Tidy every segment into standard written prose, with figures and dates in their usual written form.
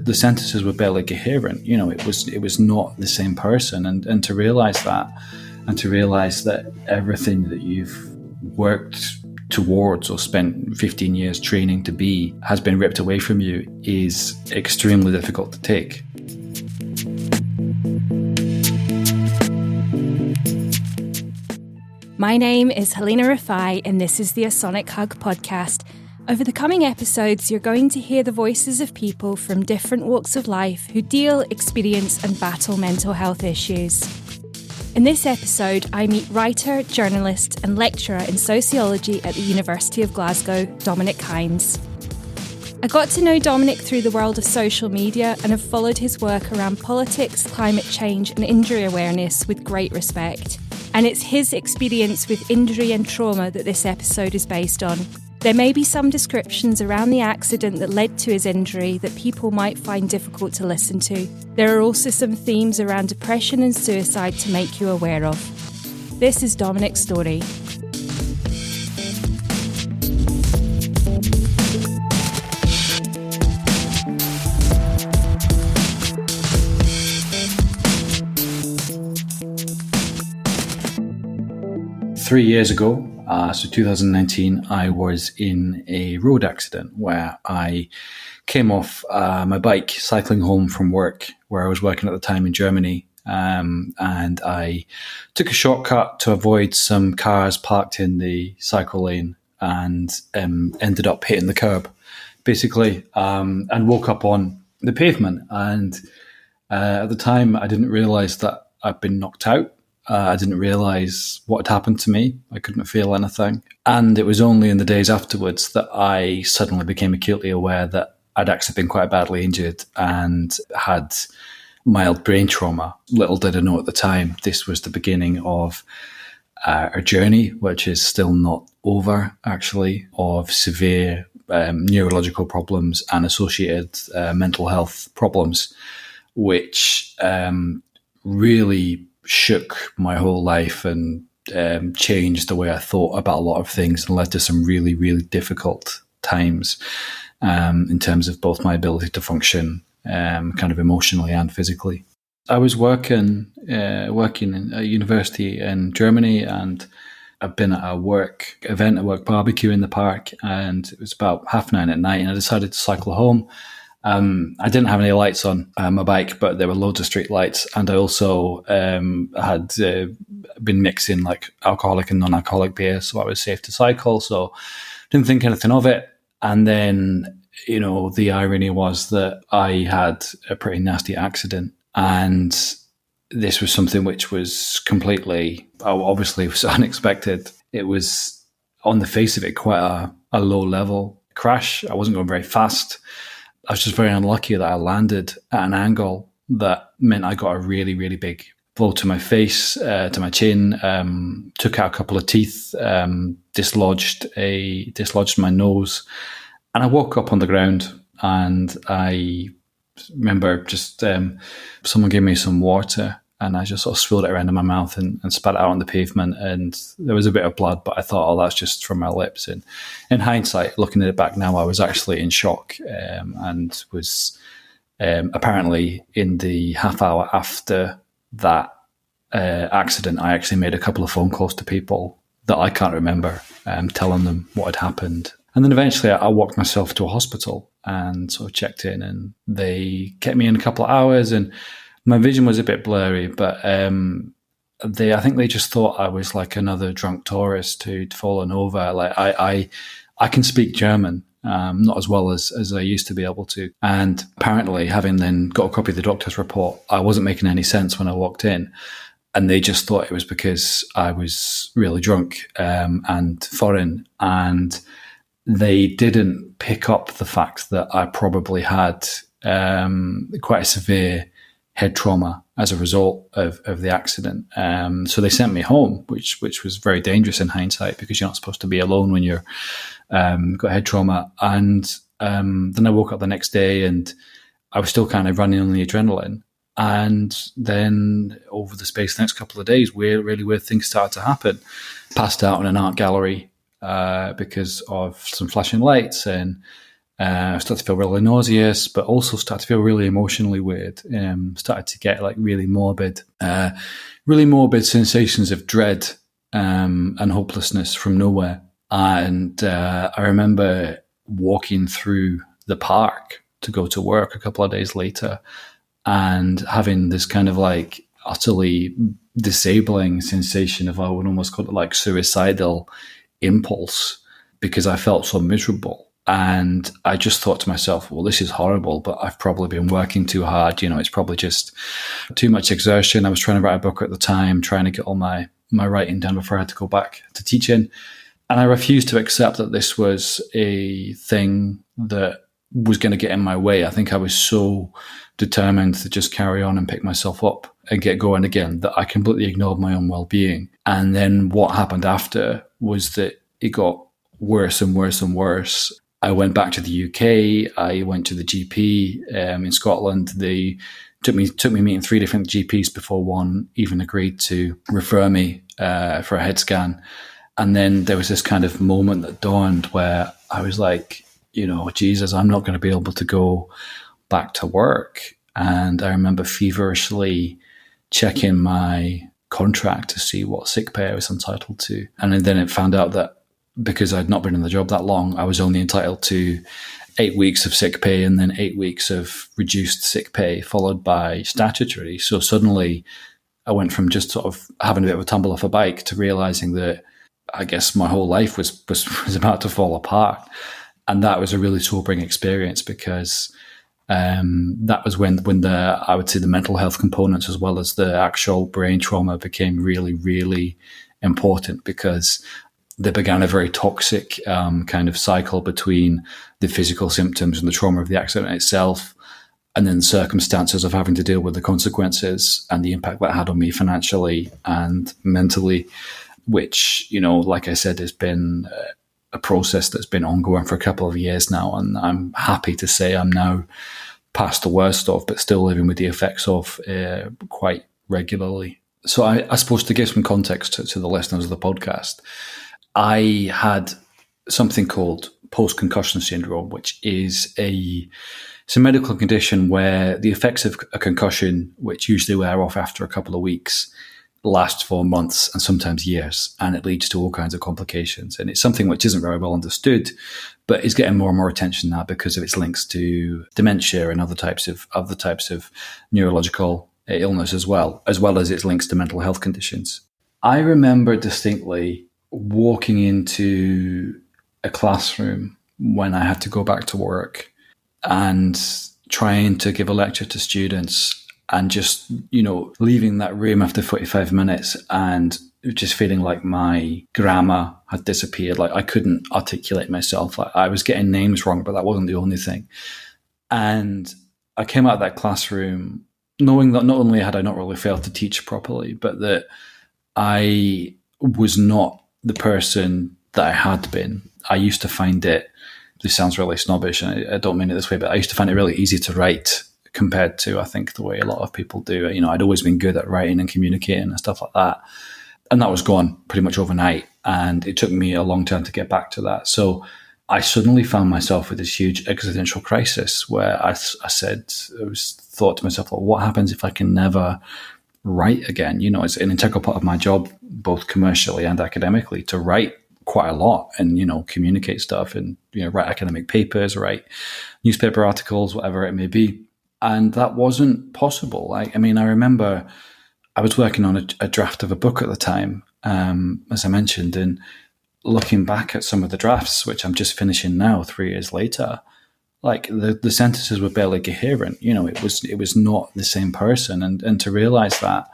the sentences were barely coherent. You know, it was not the same person. And to realize that, and to realize that everything that you've worked towards or spent 15 years training to be has been ripped away from you is extremely difficult to take. My name is Halina Rafai, and this is the A Sonic Hug podcast. Over the coming episodes, you're going to hear the voices of people from different walks of life who deal, experience and battle mental health issues. In this episode, I meet writer, journalist and lecturer in sociology at the University of Glasgow, Dominic Hyde. I got to know Dominic through the world of social media and have followed his work around politics, climate change and injury awareness with great respect. And it's his experience with injury and trauma that this episode is based on. There may be some descriptions around the accident that led to his injury that people might find difficult to listen to. There are also some themes around depression and suicide to make you aware of. This is Dominic's story. Three years ago, so 2019, I was in a road accident where I came off my bike cycling home from work, where I was working at the time in Germany, and I took a shortcut to avoid some cars parked in the cycle lane and ended up hitting the curb, basically, and woke up on the pavement. And at the time, I didn't realise that I'd been knocked out. I didn't realise what had happened to me. I couldn't feel anything. And it was only in the days afterwards that I suddenly became acutely aware that I'd actually been quite badly injured and had mild brain trauma. Little did I know at the time, this was the beginning of a journey, which is still not over, actually, of severe neurological problems and associated mental health problems, which really shook my whole life and changed the way I thought about a lot of things and led to some really, really difficult times in terms of both my ability to function kind of emotionally and physically. I was working in a university in Germany, and I've been at a work barbecue in the park, and it was about 9:30 at night, and I decided to cycle home. I didn't have any lights on my bike, but there were loads of street lights. And I also had been mixing like alcoholic and non-alcoholic beer, so I was safe to cycle. So didn't think anything of it. And then, you know, the irony was that I had a pretty nasty accident. And this was something which was completely, obviously, was unexpected. It was, on the face of it, quite a low-level crash. I wasn't going very fast. I was just very unlucky that I landed at an angle that meant I got a really, really big blow to my face, to my chin, took out a couple of teeth, dislodged my nose. And I woke up on the ground, and I remember just someone gave me some water, and I just sort of swilled it around in my mouth and spat it out on the pavement. And there was a bit of blood, but I thought, oh, that's just from my lips. And in hindsight, looking at it back now, I was actually in shock and was apparently in the half hour after that accident, I actually made a couple of phone calls to people that I can't remember, telling them what had happened. And then eventually I walked myself to a hospital and sort of checked in, and they kept me in a couple of hours, and my vision was a bit blurry, but I think they just thought I was like another drunk tourist who'd fallen over. Like I can speak German, not as well as I used to be able to. And apparently, having then got a copy of the doctor's report, I wasn't making any sense when I walked in. And they just thought it was because I was really drunk and foreign. And they didn't pick up the fact that I probably had quite a severe head trauma as a result of the accident. So they sent me home, which was very dangerous in hindsight, because you're not supposed to be alone when you're got head trauma. And then I woke up the next day and I was still kind of running on the adrenaline. And then over the space of the next couple of days, really weird things started to happen. Passed out in an art gallery because of some flashing lights, and I started to feel really nauseous, but also started to feel really emotionally weird. Started to get like really morbid sensations of dread and hopelessness from nowhere. And I remember walking through the park to go to work a couple of days later and having this kind of like utterly disabling sensation of, I would almost call it like suicidal impulse, because I felt so miserable. And I just thought to myself, well, this is horrible, but I've probably been working too hard. It's probably just too much exertion. I was trying to write a book at the time, trying to get all my writing done before I had to go back to teaching. And I refused to accept that this was a thing that was going to get in my way. I think I was so determined to just carry on and pick myself up and get going again that I completely ignored my own well-being. And then what happened after was that it got worse and worse and worse. I went back to the UK. I went to the GP in Scotland. They took me meeting 3 different GPs before one even agreed to refer me for a head scan. And then there was this kind of moment that dawned where I was like, Jesus, I'm not going to be able to go back to work. And I remember feverishly checking my contract to see what sick pay I was entitled to. And then it found out that because I'd not been in the job that long, I was only entitled to 8 weeks of sick pay and then 8 weeks of reduced sick pay, followed by statutory. So suddenly I went from just sort of having a bit of a tumble off a bike to realizing that I guess my whole life was about to fall apart. And that was a really sobering experience, because that was when I would say the mental health components as well as the actual brain trauma became really, really important, because they began a very toxic kind of cycle between the physical symptoms and the trauma of the accident itself, and then circumstances of having to deal with the consequences and the impact that had on me financially and mentally, which, like I said, has been a process that's been ongoing for a couple of years now. And I'm happy to say I'm now past the worst of, but still living with the effects of quite regularly. So I suppose to give some context to the listeners of the podcast, I had something called post-concussion syndrome, which is it's a medical condition where the effects of a concussion, which usually wear off after a couple of weeks, last for months and sometimes years, and it leads to all kinds of complications. And it's something which isn't very well understood, but is getting more and more attention now because of its links to dementia and other types of neurological illness as well as its links to mental health conditions. I remember distinctly walking into a classroom when I had to go back to work and trying to give a lecture to students, and just, leaving that room after 45 minutes and just feeling like my grammar had disappeared. Like I couldn't articulate myself. Like I was getting names wrong, but that wasn't the only thing. And I came out of that classroom knowing that not only had I not really failed to teach properly, but that I was not the person that I had been. I used to find it, this sounds really snobbish, and I don't mean it this way, but I used to find it really easy to write compared to, I think, the way a lot of people do. I'd always been good at writing and communicating and stuff like that. And that was gone pretty much overnight. And it took me a long time to get back to that. So I suddenly found myself with this huge existential crisis where I thought to myself, well, what happens if I can never write again? It's an integral part of my job, both commercially and academically, to write quite a lot and, communicate stuff and, write academic papers, write newspaper articles, whatever it may be. And that wasn't possible. I remember I was working on a draft of a book at the time, as I mentioned, and looking back at some of the drafts, which I'm just finishing now, 3 years later, like the sentences were barely coherent. It was not the same person. And to realize that,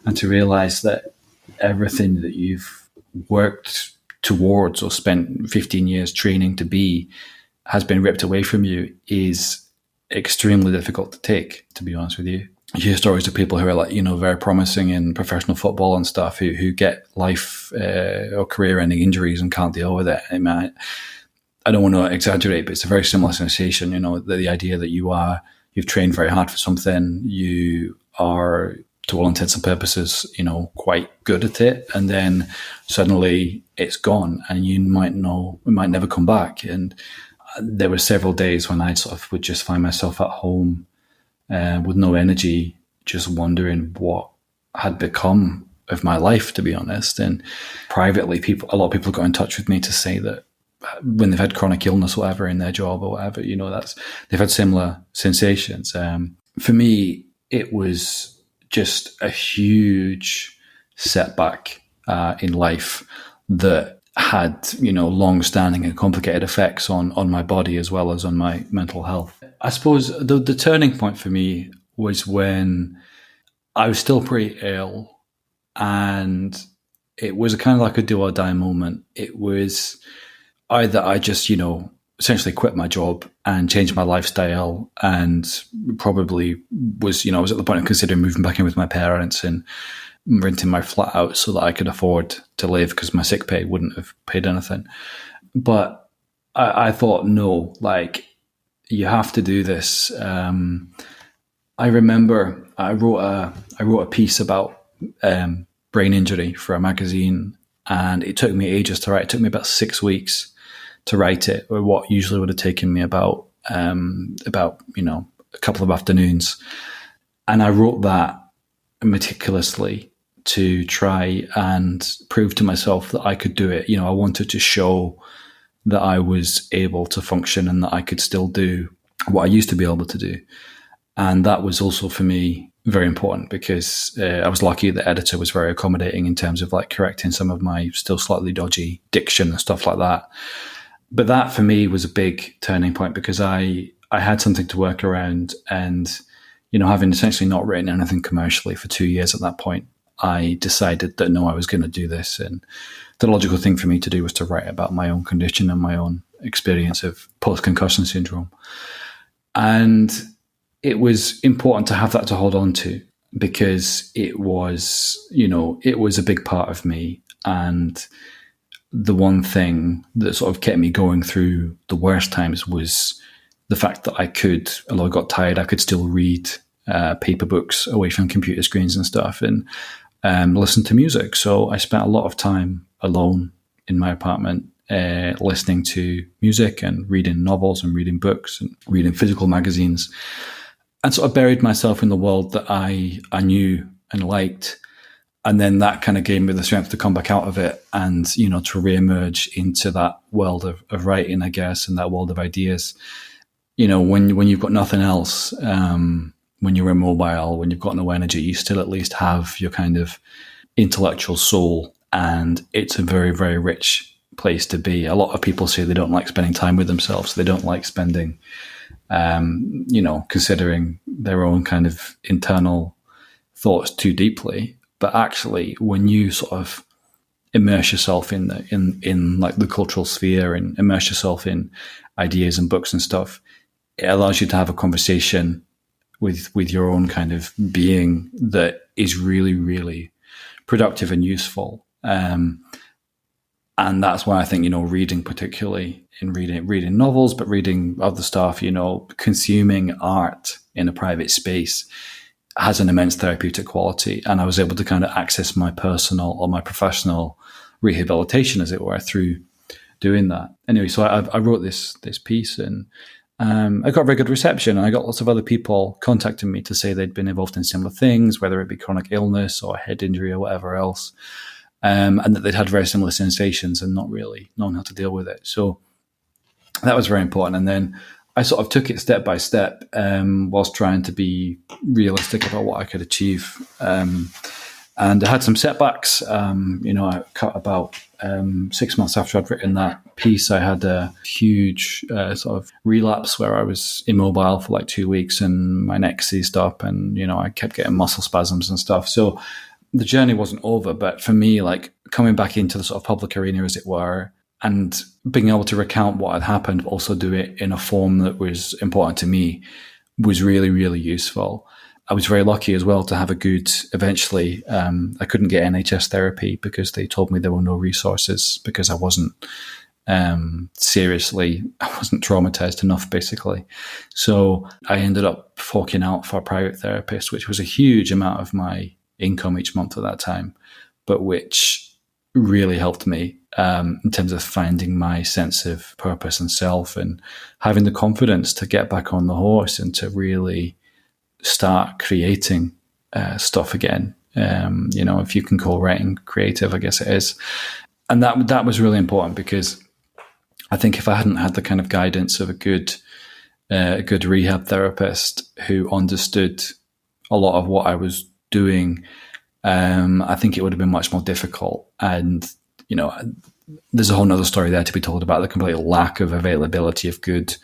and to realize that everything that you've worked towards or spent 15 years training to be has been ripped away from you is extremely difficult to take, to be honest with you. You hear stories of people who are like, very promising in professional football and stuff who get life or career-ending injuries and can't deal with it. I don't want to exaggerate, but it's a very similar sensation, the idea that you've trained very hard for something, you are, to all intents and purposes, quite good at it, and then suddenly it's gone and it might never come back. And there were several days when I sort of would just find myself at home with no energy, just wondering what had become of my life, to be honest. And privately, a lot of people got in touch with me to say that when they've had chronic illness, or whatever, in their job or whatever, they've had similar sensations. For me, it was just a huge setback in life that had, long-standing and complicated effects on my body as well as on my mental health. I suppose the turning point for me was when I was still pretty ill, and it was kind of like a do or die moment. It was either I just, essentially quit my job and changed my lifestyle, and probably was, I was at the point of considering moving back in with my parents and renting my flat out so that I could afford to live, because my sick pay wouldn't have paid anything. But I thought, no, like, you have to do this. I remember I wrote a piece about brain injury for a magazine, and it took me ages to write. It took me about 6 weeks to write it, or what usually would have taken me about a couple of afternoons. And I wrote that meticulously to try and prove to myself that I could do it. I wanted to show that I was able to function and that I could still do what I used to be able to do. And that was also for me very important, because I was lucky the editor was very accommodating in terms of like correcting some of my still slightly dodgy diction and stuff like that. But that for me was a big turning point, because I had something to work around, and, having essentially not written anything commercially for 2 years at that point, I decided that no, I was going to do this. And the logical thing for me to do was to write about my own condition and my own experience of post-concussion syndrome. And it was important to have that to hold on to, because it was a big part of me. And the one thing that sort of kept me going through the worst times was the fact that I could, although I got tired, I could still read paper books away from computer screens and stuff, and listen to music. So I spent a lot of time alone in my apartment, listening to music and reading novels and reading books and reading physical magazines, and sort of buried myself in the world that I knew and liked. And then that kind of gave me the strength to come back out of it and, to reemerge into that world of writing, I guess, and that world of ideas. When you've got nothing else, when you're immobile, when you've got no energy, you still at least have your kind of intellectual soul. And it's a very, very rich place to be. A lot of people say they don't like spending time with themselves. They don't like spending, considering their own kind of internal thoughts too deeply. But actually, when you sort of immerse yourself in like the cultural sphere and immerse yourself in ideas and books and stuff, it allows you to have a conversation with your own kind of being that is really, really productive and useful. And that's why I think, reading, particularly in reading novels, but reading other stuff, consuming art in a private space has an immense therapeutic quality. And I was able to kind of access my personal or my professional rehabilitation, as it were, through doing that. Anyway, so I wrote this piece, and I got very good reception, and I got lots of other people contacting me to say they'd been involved in similar things, whether it be chronic illness or head injury or whatever else, and that they'd had very similar sensations and not really known how to deal with it. So that was very important. And then I sort of took it step by step, whilst trying to be realistic about what I could achieve. And I had some setbacks. I cut about 6 months after I'd written that piece. I had a huge sort of relapse where I was immobile for like 2 weeks and my neck seized up, and I kept getting muscle spasms and stuff. So the journey wasn't over, but for me, like coming back into the sort of public arena, as it were, and being able to recount what had happened, but also do it in a form that was important to me, was really, really useful. I was very lucky as well to have a good, eventually, I couldn't get NHS therapy because they told me there were no resources, because I wasn't traumatized enough, basically. So I ended up forking out for a private therapist, which was a huge amount of my income each month at that time, but which really helped me in terms of finding my sense of purpose and self, and having the confidence to get back on the horse and to really start creating stuff again. If you can call writing creative, I guess it is. And that was really important, because I think if I hadn't had the kind of guidance of a good rehab therapist who understood a lot of what I was doing, I think it would have been much more difficult. And, there's a whole nother story there to be told about the complete lack of availability of good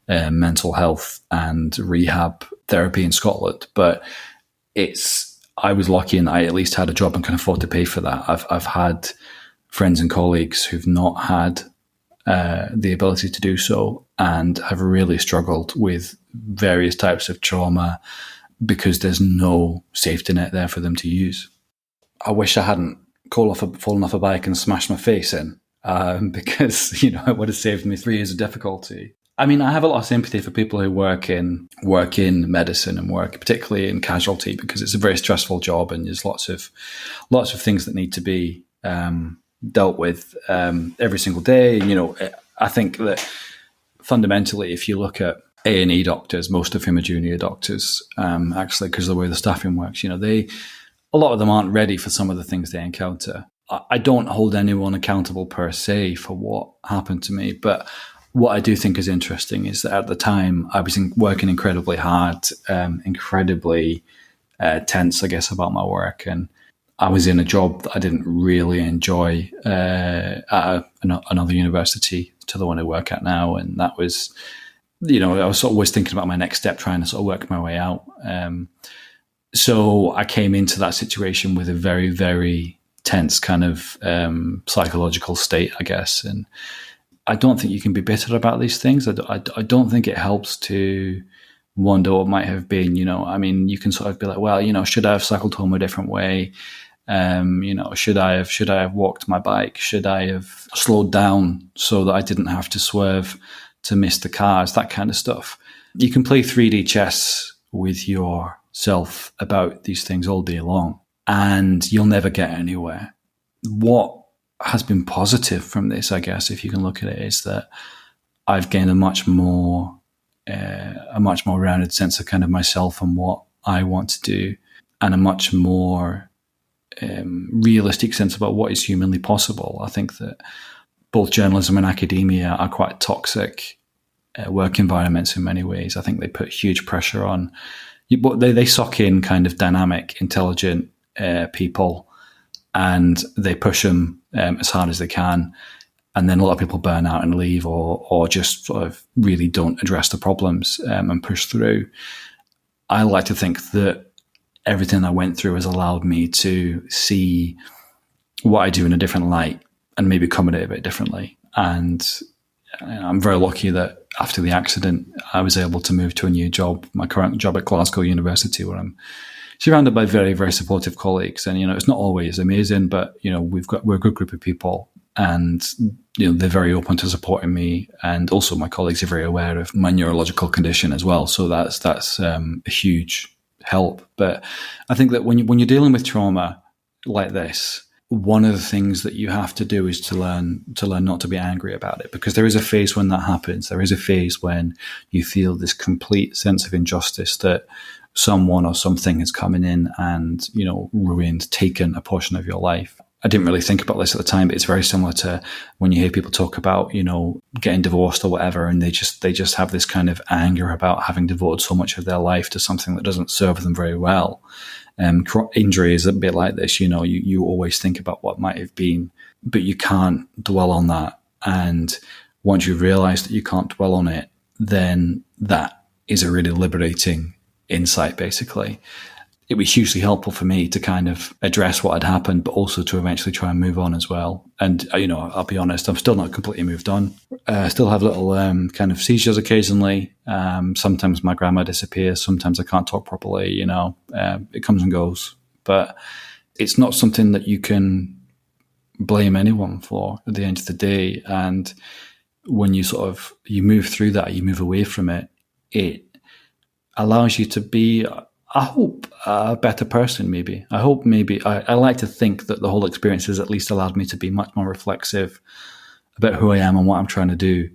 mental health and rehab therapy in Scotland. But I was lucky in that I at least had a job and can afford to pay for that. I've had friends and colleagues who've not had the ability to do so, and have really struggled with various types of trauma because there's no safety net there for them to use. I wish I hadn't fallen off a bike and smashed my face in, because it would have saved me 3 years of difficulty. I mean, I have a lot of sympathy for people who work in medicine and work particularly in casualty, because it's a very stressful job and there's lots of things that need to be dealt with every single day. I think that fundamentally, if you look at A&E doctors, most of whom are junior doctors, actually, because of the way the staffing works, a lot of them aren't ready for some of the things they encounter. I don't hold anyone accountable per se for what happened to me, but what I do think is interesting is that at the time I was working incredibly hard, incredibly tense, I guess, about my work, and I was in a job that I didn't really enjoy at another university to the one I work at now, and that was, I was sort of always thinking about my next step, trying to sort of work my way out. So I came into that situation with a very, very tense kind of psychological state, I guess. And I don't think you can be bitter about these things. I don't think it helps to wonder what might have been. I mean, you can sort of be like, well, should I have cycled home a different way? Should I have walked my bike? Should I have slowed down so that I didn't have to swerve to miss the cars? That kind of stuff. You can play 3D chess with yourself about these things all day long, and you'll never get anywhere. What has been positive from this, I guess, if you can look at it, is that I've gained a much more rounded sense of kind of myself and what I want to do, and a much more realistic sense about what is humanly possible. I think that both journalism and academia are quite toxic work environments in many ways. I think they put huge pressure on you, but they suck in kind of dynamic, intelligent people, and they push them as hard as they can. And then a lot of people burn out and leave, or just sort of really don't address the problems and push through. I like to think that everything I went through has allowed me to see what I do in a different light and maybe come at it a bit differently. And I'm very lucky that after the accident, I was able to move to a new job, my current job at Glasgow University, where I'm surrounded by very, very supportive colleagues. And, it's not always amazing, but, we're a good group of people, and, they're very open to supporting me. And also my colleagues are very aware of my neurological condition as well. So that's a huge help. But I think that when you're dealing with trauma like this, one of the things that you have to do is to learn not to be angry about it, because there is a phase when that happens. There is a phase when you feel this complete sense of injustice that someone or something is coming in and, ruined, taken a portion of your life. I didn't really think about this at the time, but it's very similar to when you hear people talk about, getting divorced or whatever, and they just have this kind of anger about having devoted so much of their life to something that doesn't serve them very well. Injury is a bit like this, you always think about what might have been, but you can't dwell on that. And once you realize that you can't dwell on it, then that is a really liberating insight, basically. It was hugely helpful for me to kind of address what had happened, but also to eventually try and move on as well. And, I'll be honest, I'm still not completely moved on. I still have little kind of seizures occasionally. Sometimes my grammar disappears. Sometimes I can't talk properly, it comes and goes. But it's not something that you can blame anyone for at the end of the day. And when you you move through that, you move away from it, it allows you to be, I hope a better person, maybe. I like to think that the whole experience has at least allowed me to be much more reflexive about who I am and what I'm trying to do,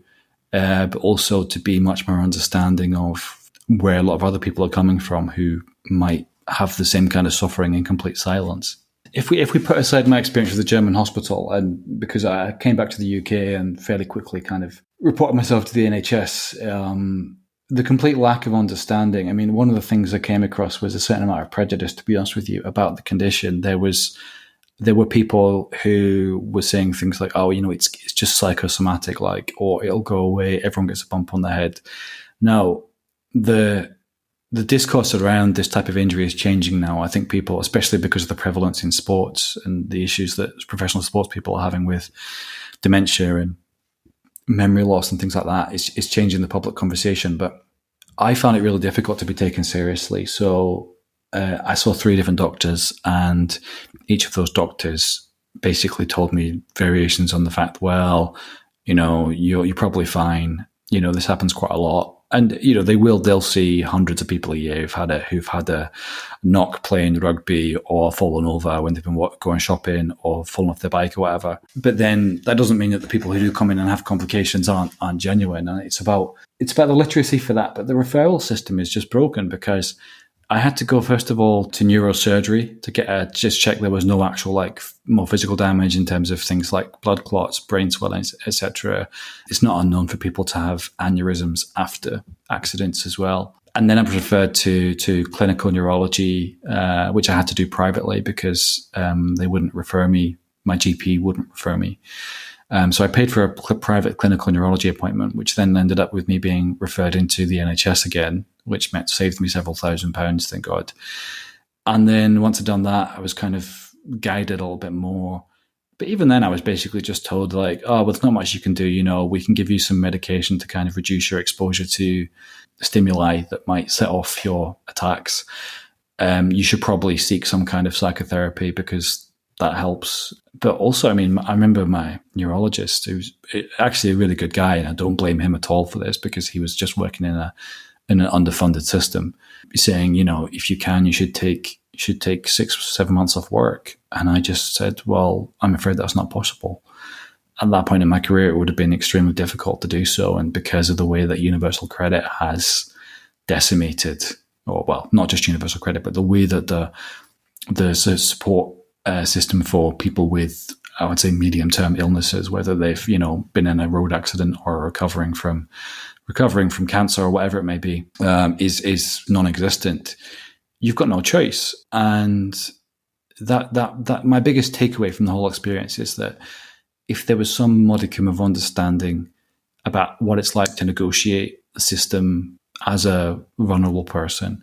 but also to be much more understanding of where a lot of other people are coming from who might have the same kind of suffering in complete silence. If we put aside my experience with the German hospital, and because I came back to the UK and fairly quickly kind of reported myself to the NHS, the complete lack of understanding. I mean, one of the things I came across was a certain amount of prejudice, to be honest with you, about the condition. There were people who were saying things like, "Oh, it's just psychosomatic, or it'll go away. Everyone gets a bump on the head." Now, the discourse around this type of injury is changing now. I think people, especially because of the prevalence in sports and the issues that professional sports people are having with dementia and memory loss and things like that, is changing the public conversation. But I found it really difficult to be taken seriously. So I saw 3 different doctors, and each of those doctors basically told me variations on the fact, well, you're probably fine. This happens quite a lot. And, they'll see hundreds of people a year who've had a knock playing rugby or fallen over when they've been going shopping or fallen off their bike or whatever. But then that doesn't mean that the people who do come in and have complications aren't genuine. And it's about the literacy for that. But the referral system is just broken, because I had to go, first of all, to neurosurgery to just check there was no actual more physical damage in terms of things like blood clots, brain swellings, etc. It's not unknown for people to have aneurysms after accidents as well. And then I was referred to clinical neurology, which I had to do privately because they wouldn't refer me. My GP wouldn't refer me. So I paid for a private clinical neurology appointment, which then ended up with me being referred into the NHS again, which saved me several £1,000s, thank God. And then once I'd done that, I was kind of guided a little bit more. But even then, I was basically just told there's not much you can do. We can give you some medication to kind of reduce your exposure to stimuli that might set off your attacks. You should probably seek some kind of psychotherapy because that helps. But also, I remember my neurologist, who's actually a really good guy, and I don't blame him at all for this because he was just working in an underfunded system, saying, if you can, you should take 6-7 months off work. And I just said, well, I'm afraid that's not possible. At that point in my career, it would have been extremely difficult to do so. And because of the way that universal credit has decimated, or well, not just universal credit, but the way that the support system for people with, I would say, medium-term illnesses, whether they've, been in a road accident or recovering from cancer or whatever it may be, is non-existent. You've got no choice. And that my biggest takeaway from the whole experience is that if there was some modicum of understanding about what it's like to negotiate the system as a vulnerable person,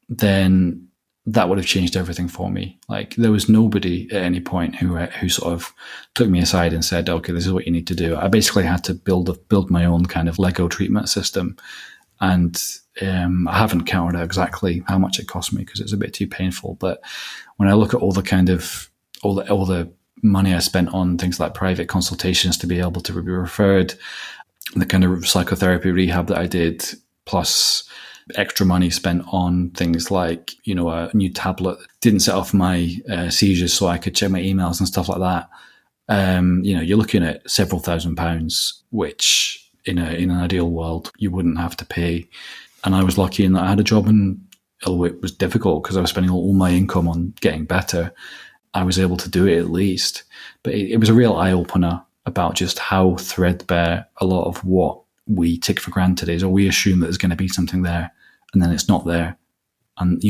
then that would have changed everything for me. There was nobody at any point who sort of took me aside and said, okay, this is what you need to do. I basically had to build my own kind of Lego treatment system. And I haven't counted out exactly how much it cost me because it's a bit too painful. But when I look at all the money I spent on things like private consultations to be able to be referred, the kind of psychotherapy rehab that I did, plus extra money spent on things like, a new tablet that didn't set off my seizures so I could check my emails and stuff like that. You're looking at several £1,000s, which in an ideal world you wouldn't have to pay. And I was lucky in that I had a job, and although it was difficult because I was spending all my income on getting better, I was able to do it at least. But it was a real eye-opener about just how threadbare a lot of what we take for granted is, or we assume that there's going to be something there, and then it's not there. And,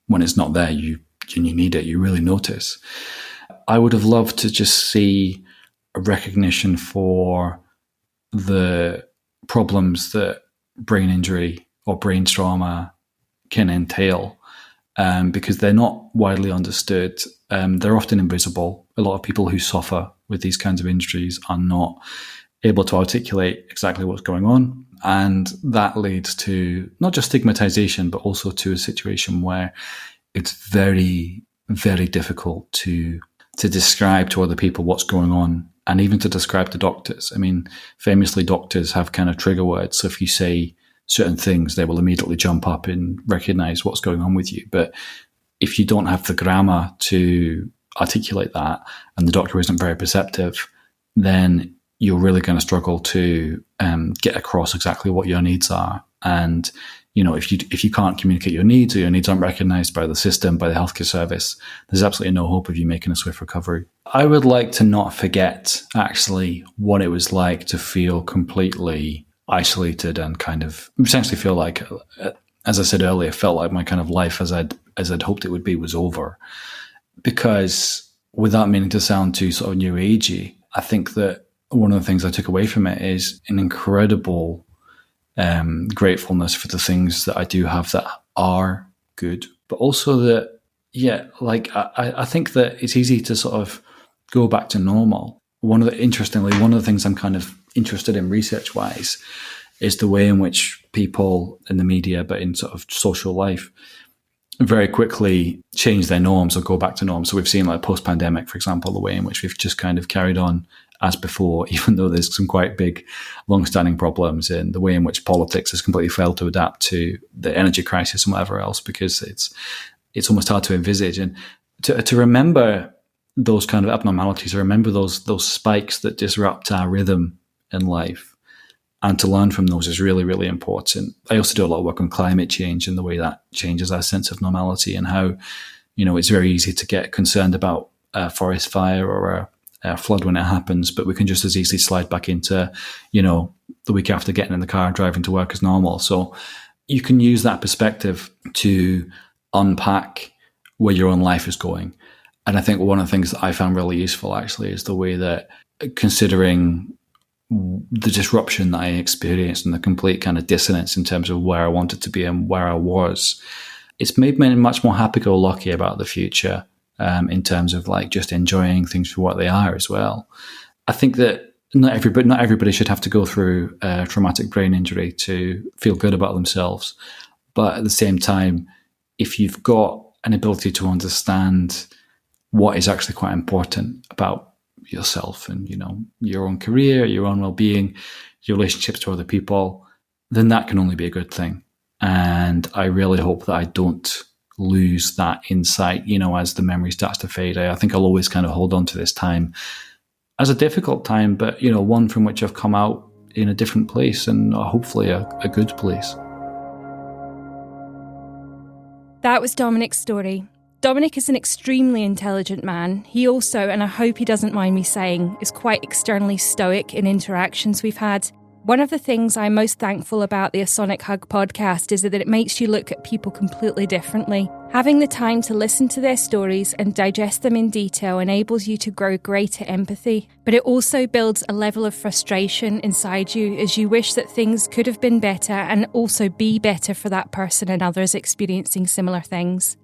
when it's not there, you need it, you really notice. I would have loved to just see a recognition for the problems that brain injury or brain trauma can entail, because they're not widely understood. They're often invisible. A lot of people who suffer with these kinds of injuries are not able to articulate exactly what's going on. And that leads to not just stigmatization, but also to a situation where it's very, very difficult to describe to other people what's going on, and even to describe to doctors. Famously, doctors have kind of trigger words. So if you say certain things, they will immediately jump up and recognize what's going on with you. But if you don't have the grammar to articulate that and the doctor isn't very perceptive, then you're really going to struggle to get across exactly what your needs are. And, if you can't communicate your needs, or your needs aren't recognized by the system, by the healthcare service, there's absolutely no hope of you making a swift recovery. I would like to not forget actually what it was like to feel completely isolated and kind of essentially feel like, as I said earlier, felt like my kind of life as I'd hoped it would be was over. Because without meaning to sound too sort of new agey, I think that one of the things I took away from it is an incredible gratefulness for the things that I do have that are good, but also that, I think that it's easy to sort of go back to normal. Interestingly, one of the things I'm kind of interested in research-wise is the way in which people in the media, but in sort of social life, very quickly change their norms or go back to norms. So we've seen like post-pandemic, for example, the way in which we've just kind of carried on as before, even though there's some quite big, long-standing problems in the way in which politics has completely failed to adapt to the energy crisis and whatever else, because it's almost hard to envisage. And to remember those kind of abnormalities, or remember those spikes that disrupt our rhythm in life, and to learn from those is really, really important. I also do a lot of work on climate change and the way that changes our sense of normality, and how, it's very easy to get concerned about a forest fire or a flood when it happens, but we can just as easily slide back into, the week after getting in the car and driving to work as normal. So you can use that perspective to unpack where your own life is going. And I think one of the things that I found really useful actually is the way that, considering the disruption that I experienced and the complete kind of dissonance in terms of where I wanted to be and where I was, it's made me much more happy-go-lucky about the future, in terms of like just enjoying things for what they are as well. I think that not everybody should have to go through a traumatic brain injury to feel good about themselves. But at the same time, if you've got an ability to understand what is actually quite important about yourself and, your own career, your own well-being, your relationships to other people, then that can only be a good thing. And I really hope that I don't lose that insight, as the memory starts to fade. I think I'll always kind of hold on to this time as a difficult time, but, one from which I've come out in a different place, and hopefully a good place. That was Dominic's story. Dominic is an extremely intelligent man. He also, and I hope he doesn't mind me saying, is quite externally stoic in interactions we've had. One of the things I'm most thankful about the A Sonic Hug podcast is that it makes you look at people completely differently. Having the time to listen to their stories and digest them in detail enables you to grow greater empathy, but it also builds a level of frustration inside you as you wish that things could have been better and also be better for that person and others experiencing similar things.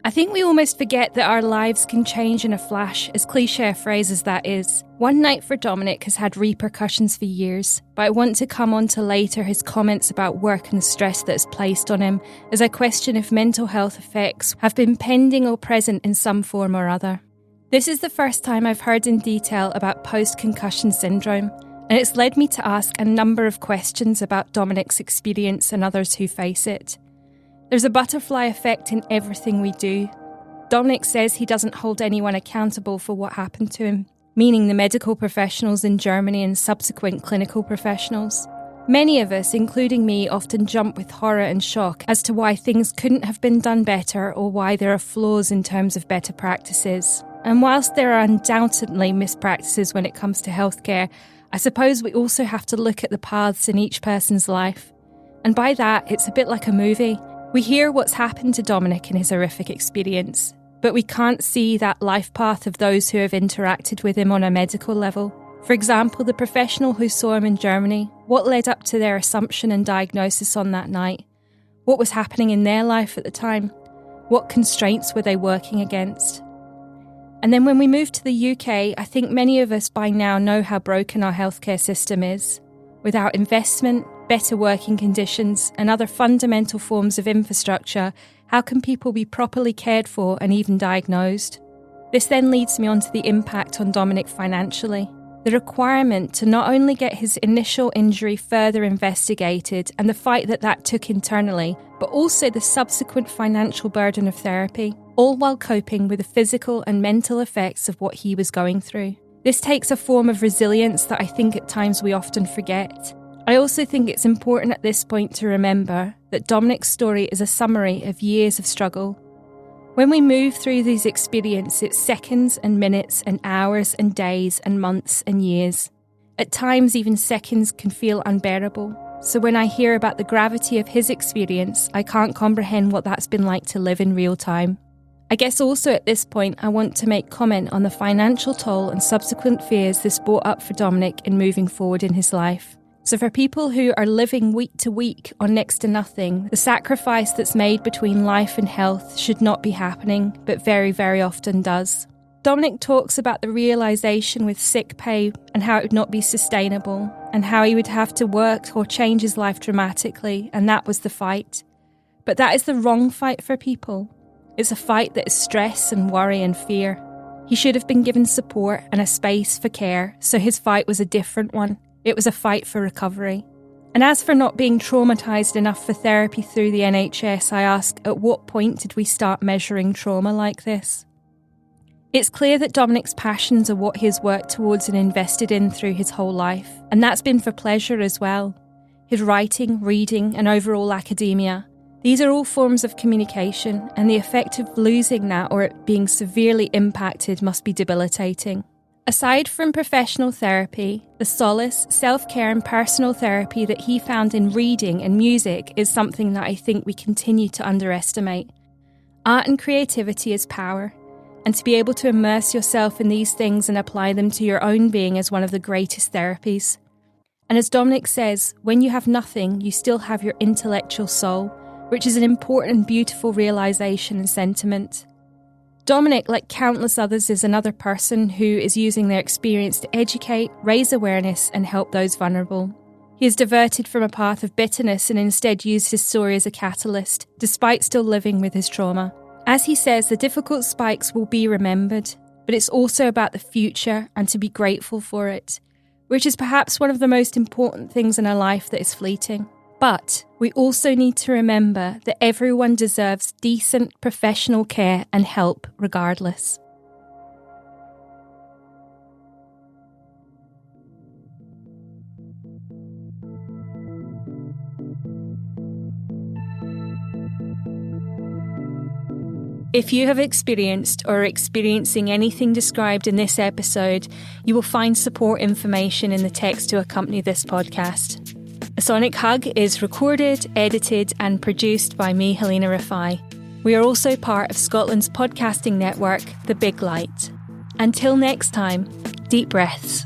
I think we almost forget that our lives can change in a flash, as cliché a phrase as that is. One night for Dominic has had repercussions for years, but I want to come on to later his comments about work and the stress that is placed on him, as I question if mental health effects have been pending or present in some form or other. This is the first time I've heard in detail about post-concussion syndrome, and it's led me to ask a number of questions about Dominic's experience and others who face it. There's a butterfly effect in everything we do. Dominic says he doesn't hold anyone accountable for what happened to him, meaning the medical professionals in Germany and subsequent clinical professionals. Many of us, including me, often jump with horror and shock as to why things couldn't have been done better or why there are flaws in terms of better practices. And whilst there are undoubtedly mispractices when it comes to healthcare, I suppose we also have to look at the paths in each person's life. And by that, it's a bit like a movie. We hear what's happened to Dominic in his horrific experience, but we can't see that life path of those who have interacted with him on a medical level. For example, the professional who saw him in Germany, what led up to their assumption and diagnosis on that night? What was happening in their life at the time? What constraints were they working against? And then when we moved to the UK, I think many of us by now know how broken our healthcare system is. Without investment, better working conditions, and other fundamental forms of infrastructure, how can people be properly cared for and even diagnosed? This then leads me on to the impact on Dominic financially. The requirement to not only get his initial injury further investigated and the fight that took internally, but also the subsequent financial burden of therapy, all while coping with the physical and mental effects of what he was going through. This takes a form of resilience that I think at times we often forget. I also think it's important at this point to remember that Dominic's story is a summary of years of struggle. When we move through these experiences, it's seconds and minutes and hours and days and months and years. At times, even seconds can feel unbearable. So when I hear about the gravity of his experience, I can't comprehend what that's been like to live in real time. I guess also at this point, I want to make comment on the financial toll and subsequent fears this brought up for Dominic in moving forward in his life. So for people who are living week to week on next to nothing, the sacrifice that's made between life and health should not be happening, but very, very often does. Dominic talks about the realisation with sick pay and how it would not be sustainable, and how he would have to work or change his life dramatically, and that was the fight. But that is the wrong fight for people. It's a fight that is stress and worry and fear. He should have been given support and a space for care, so his fight was a different one. It was a fight for recovery. And as for not being traumatised enough for therapy through the NHS, I ask, at what point did we start measuring trauma like this? It's clear that Dominic's passions are what he has worked towards and invested in through his whole life, and that's been for pleasure as well. His writing, reading, and overall academia. These are all forms of communication, and the effect of losing that or it being severely impacted must be debilitating. Aside from professional therapy, the solace, self-care and personal therapy that he found in reading and music is something that I think we continue to underestimate. Art and creativity is power, and to be able to immerse yourself in these things and apply them to your own being is one of the greatest therapies. And as Dominic says, when you have nothing, you still have your intellectual soul, which is an important and beautiful realisation and sentiment. Dominic, like countless others, is another person who is using their experience to educate, raise awareness and help those vulnerable. He has diverted from a path of bitterness and instead used his story as a catalyst, despite still living with his trauma. As he says, the difficult spikes will be remembered, but it's also about the future and to be grateful for it, which is perhaps one of the most important things in a life that is fleeting. But we also need to remember that everyone deserves decent professional care and help regardless. If you have experienced or are experiencing anything described in this episode, you will find support information in the text to accompany this podcast. A Sonic Hug is recorded, edited and produced by me, Halina Rafai. We are also part of Scotland's podcasting network, The Big Light. Until next time, deep breaths.